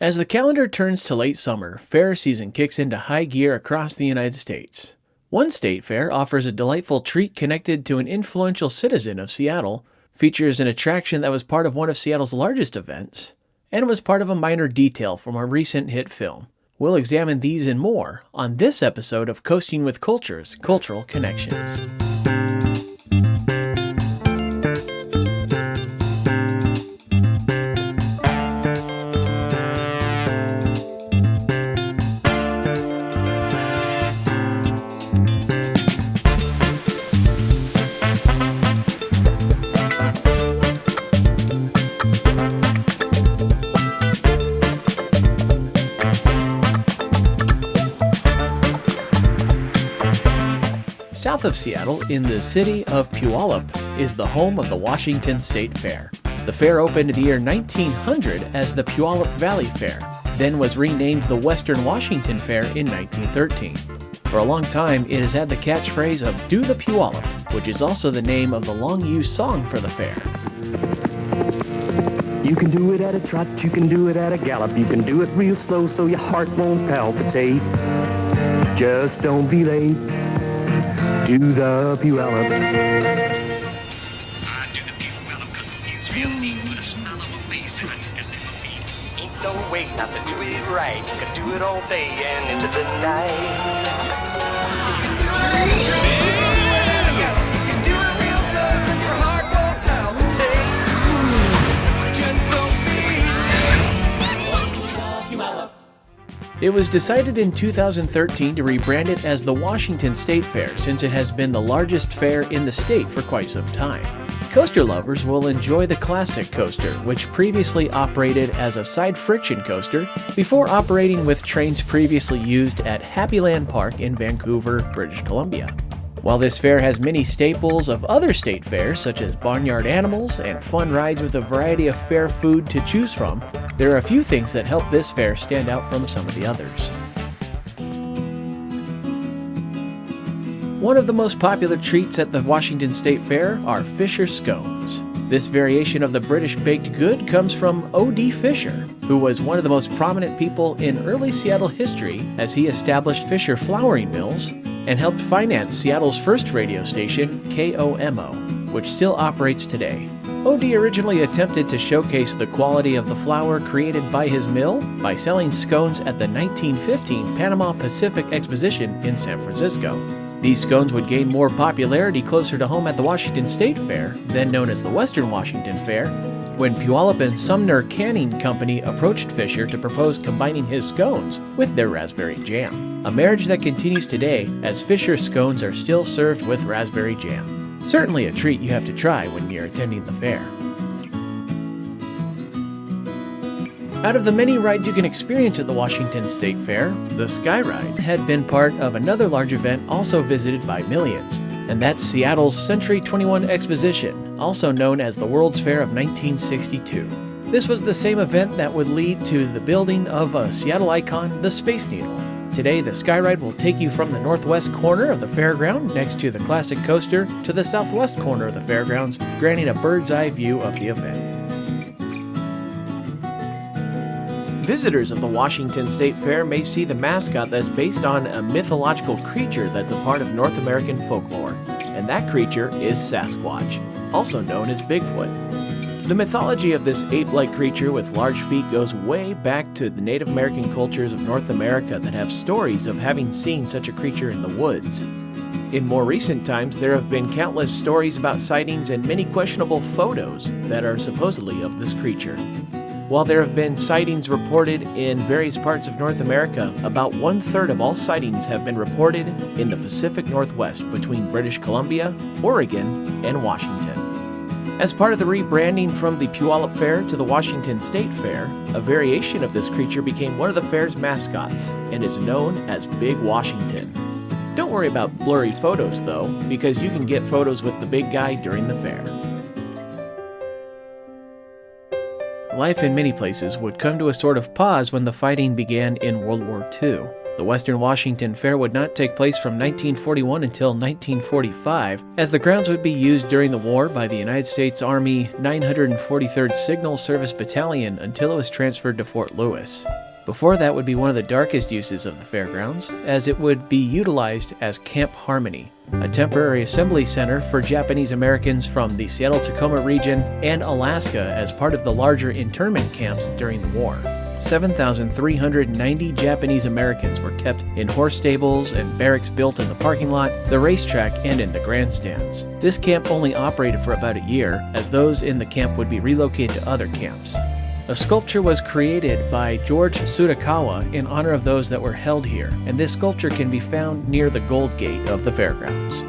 As the calendar turns to late summer, fair season kicks into high gear across the United States. One state fair offers a delightful treat connected to an influential citizen of Seattle, features an attraction that was part of one of Seattle's largest events, and was part of a minor detail from a recent hit film. We'll examine these and more on this episode of Coasting with Culture's Cultural Connections. South of Seattle, in the city of Puyallup, is the home of the Washington State Fair. The fair opened in the year 1900 as the Puyallup Valley Fair, then was renamed the Western Washington Fair in 1913. For a long time, it has had the catchphrase of "Do the Puyallup," which is also the name of the long-used song for the fair. You can do it at a trot, you can do it at a gallop, you can do it real slow so your heart won't palpitate. Just don't be late. Do the Puyallup. I do the Puyallup because it feels real neat with a smile on my face and I take a little beat. Ain't no way not to do it right. You can do it all day and into the night. You can do it you can do it real slow so your heart won't palpitate. Just don't be late. It was decided in 2013 to rebrand it as the Washington State Fair since it has been the largest fair in the state for quite some time. Coaster lovers will enjoy the classic coaster, which previously operated as a side friction coaster before operating with trains previously used at Happyland Park in Vancouver, British Columbia. While this fair has many staples of other state fairs, such as barnyard animals and fun rides with a variety of fair food to choose from, there are a few things that help this fair stand out from some of the others. One of the most popular treats at the Washington State Fair are Fisher scones. This variation of the British baked good comes from O.D. Fisher, who was one of the most prominent people in early Seattle history as he established Fisher flouring mills and helped finance Seattle's first radio station, KOMO, which still operates today. O.D. originally attempted to showcase the quality of the flour created by his mill by selling scones at the 1915 Panama Pacific Exposition in San Francisco. These scones would gain more popularity closer to home at the Washington State Fair, then known as the Western Washington Fair, when Puyallup and Sumner Canning Company approached Fisher to propose combining his scones with their raspberry jam, a marriage that continues today as Fisher scones are still served with raspberry jam. Certainly a treat you have to try when you're attending the fair. Out of the many rides you can experience at the Washington State Fair, the Sky Ride had been part of another large event also visited by millions, and that's Seattle's Century 21 Exposition, also known as the World's Fair of 1962. This was the same event that would lead to the building of a Seattle icon, the Space Needle. Today, the Sky Ride will take you from the northwest corner of the fairground next to the classic coaster to the southwest corner of the fairgrounds, granting a bird's eye view of the event. Visitors of the Washington State Fair may see the mascot that's based on a mythological creature that's a part of North American folklore, and that creature is Sasquatch, also known as Bigfoot. The mythology of this ape-like creature with large feet goes way back to the Native American cultures of North America that have stories of having seen such a creature in the woods. In more recent times, there have been countless stories about sightings and many questionable photos that are supposedly of this creature. While there have been sightings reported in various parts of North America, about 1/3 of all sightings have been reported in the Pacific Northwest between British Columbia, Oregon, and Washington. As part of the rebranding from the Puyallup Fair to the Washington State Fair, a variation of this creature became one of the fair's mascots and is known as Big Washington. Don't worry about blurry photos though, because you can get photos with the big guy during the fair. Life in many places would come to a sort of pause when the fighting began in World War II. The Western Washington Fair would not take place from 1941 until 1945, as the grounds would be used during the war by the United States Army 943rd Signal Service Battalion until it was transferred to Fort Lewis. Before that would be one of the darkest uses of the fairgrounds, as it would be utilized as Camp Harmony, a temporary assembly center for Japanese Americans from the Seattle-Tacoma region and Alaska as part of the larger internment camps during the war. 7,390 Japanese Americans were kept in horse stables and barracks built in the parking lot, the racetrack, and in the grandstands. This camp only operated for about a year, as those in the camp would be relocated to other camps. A sculpture was created by George Tsutakawa in honor of those that were held here, and this sculpture can be found near the Gold Gate of the fairgrounds.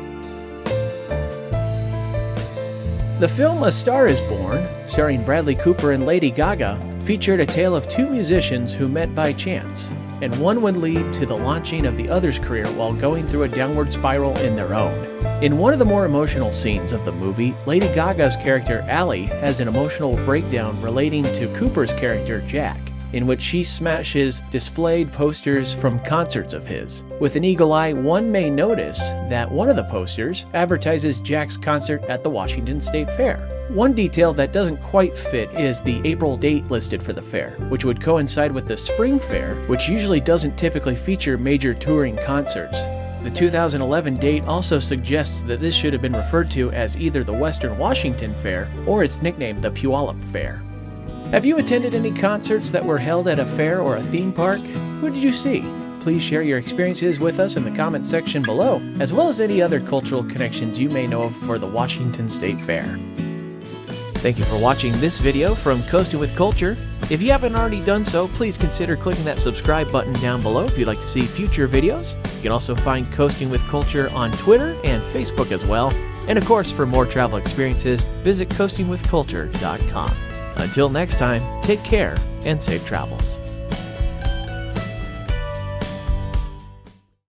The film A Star is Born, starring Bradley Cooper and Lady Gaga, featured a tale of two musicians who met by chance, and one would lead to the launching of the other's career while going through a downward spiral in their own. In one of the more emotional scenes of the movie, Lady Gaga's character Allie has an emotional breakdown relating to Cooper's character Jack, in which she smashes displayed posters from concerts of his. With an eagle eye, one may notice that one of the posters advertises Jack's concert at the Washington State Fair. One detail that doesn't quite fit is the April date listed for the fair, which would coincide with the spring fair, which usually doesn't typically feature major touring concerts. The 2011 date also suggests that this should have been referred to as either the Western Washington Fair or its nickname, the Puyallup Fair. Have you attended any concerts that were held at a fair or a theme park? Who did you see? Please share your experiences with us in the comments section below, as well as any other cultural connections you may know of for the Washington State Fair. Thank you for watching this video from Coasting with Culture. If you haven't already done so, please consider clicking that subscribe button down below if you'd like to see future videos. You can also find Coasting with Culture on Twitter and Facebook as well. And of course, for more travel experiences, visit coastingwithculture.com. Until next time, take care and safe travels.